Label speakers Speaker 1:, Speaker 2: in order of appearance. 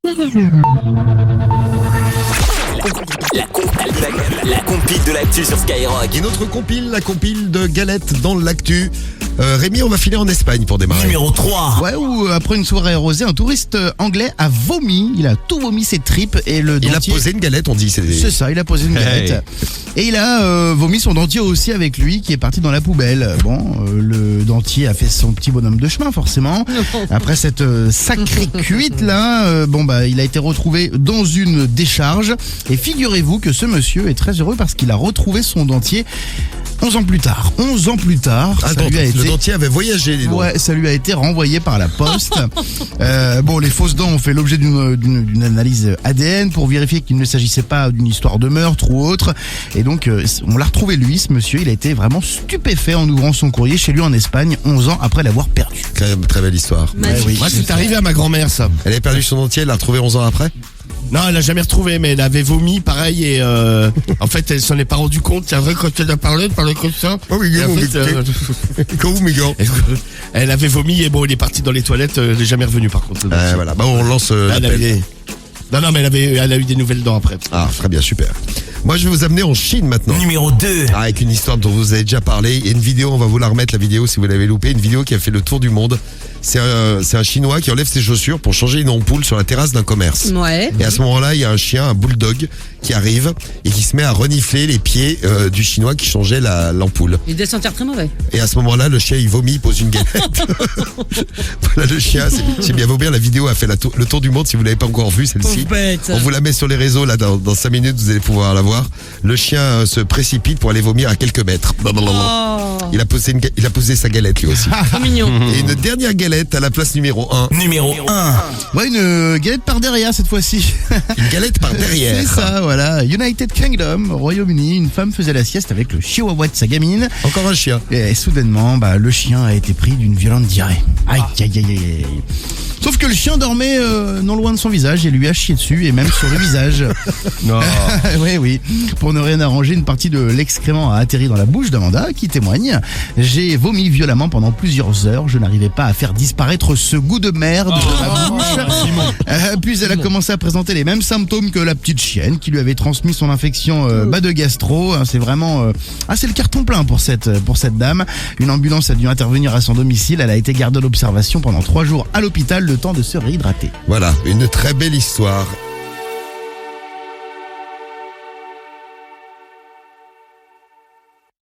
Speaker 1: La compile de l'actu sur Skyrock.
Speaker 2: Et notre compile, la compile de Galette dans l'actu. Rémi, on va filer en Espagne pour démarrer.
Speaker 1: Numéro 3.
Speaker 3: Ouais, où après une soirée arrosée, un touriste anglais a vomi. Il a tout vomi ses tripes et le
Speaker 2: Il a
Speaker 3: dentier...
Speaker 2: posé une galette, on dit.
Speaker 3: C'est ça, il a posé une galette. Et il a vomi son dentier aussi avec lui qui est parti dans la poubelle. Bon, le dentier a fait son petit bonhomme de chemin forcément. Après cette sacrée cuite là, il a été retrouvé dans une décharge. Et figurez-vous que ce monsieur est très heureux parce qu'il a retrouvé son dentier 11 ans plus tard. 11 ans plus tard,
Speaker 2: le dentier avait voyagé, dis donc.
Speaker 3: Ouais, ça lui a été renvoyé par la poste. Les fausses dents ont fait l'objet d'une analyse ADN pour vérifier qu'il ne s'agissait pas d'une histoire de meurtre ou autre. Et donc, on l'a retrouvé lui, ce monsieur. Il a été vraiment stupéfait en ouvrant son courrier chez lui en Espagne, 11 ans après l'avoir perdu.
Speaker 2: Très, très belle histoire.
Speaker 3: Ouais, oui.
Speaker 4: Moi, c'est arrivé à ma grand-mère, ça.
Speaker 2: Elle avait perdu son dentier, elle l'a retrouvé 11 ans après.
Speaker 4: Non, elle l'a jamais retrouvé, mais elle avait vomi, pareil, et en fait, elle s'en est pas rendu compte. C'est vrai, quand elle a parlé, elle parlait comme ça.
Speaker 2: Oh, oui,
Speaker 4: Et en fait, elle avait vomi, et bon, il est parti dans les toilettes, elle est jamais revenu, par contre.
Speaker 2: Voilà, on lance l'appel.
Speaker 4: Non, mais elle a eu des nouvelles dents après.
Speaker 2: Ah, très bien, super. Moi, je vais vous amener en Chine maintenant.
Speaker 1: Numéro 2.
Speaker 2: Avec une histoire dont vous avez déjà parlé. Il y a une vidéo, on va vous la remettre, la vidéo, si vous l'avez loupé. Une vidéo qui a fait le tour du monde. C'est un Chinois qui enlève ses chaussures pour changer une ampoule sur la terrasse d'un commerce.
Speaker 5: Ouais.
Speaker 2: Et à ce moment-là, il y a un chien, un bulldog, qui arrive et qui se met à renifler les pieds du Chinois qui changeait l'ampoule.
Speaker 5: Il doit sentir très mauvais.
Speaker 2: Et à ce moment-là, le chien, il vomit, il pose une galette. Voilà, le chien, c'est bien vous dire, la vidéo a fait le tour du monde, si vous l'avez pas encore vue, celle-ci.
Speaker 5: Pauvre bête.
Speaker 2: On vous la met sur les réseaux, là, dans 5 minutes, vous allez pouvoir la voir. Le chien se précipite pour aller vomir à quelques mètres.
Speaker 5: Oh.
Speaker 2: Il a posé sa galette, lui aussi.
Speaker 5: Trop mignon.
Speaker 2: Et une dernière galette à la place numéro 1.
Speaker 1: Numéro 1.
Speaker 3: Ouais, une galette par derrière cette fois-ci.
Speaker 2: Une galette par derrière.
Speaker 3: C'est ça, voilà. United Kingdom, Royaume-Uni, une femme faisait la sieste avec le chihuahua de sa gamine.
Speaker 2: Encore un chien.
Speaker 3: Et soudainement, le chien a été pris d'une violente diarrhée. Aïe, aïe, aïe, aïe. Sauf que le chien dormait non loin de son visage et lui a chié dessus et même sur le visage.
Speaker 4: Non.
Speaker 3: Oui. Pour ne rien arranger, une partie de l'excrément a atterri dans la bouche d'Amanda qui témoigne. J'ai vomi violemment pendant plusieurs heures. Je n'arrivais pas à faire disparaître ce goût de merde de ma bouche. Puis elle a commencé à présenter les mêmes symptômes que la petite chienne qui lui avait transmis son infection de gastro. C'est vraiment... c'est le carton plein pour cette dame. Une ambulance a dû intervenir à son domicile. Elle a été gardée d'observation pendant 3 jours à l'hôpital, le temps de se réhydrater.
Speaker 2: Voilà, une très belle histoire.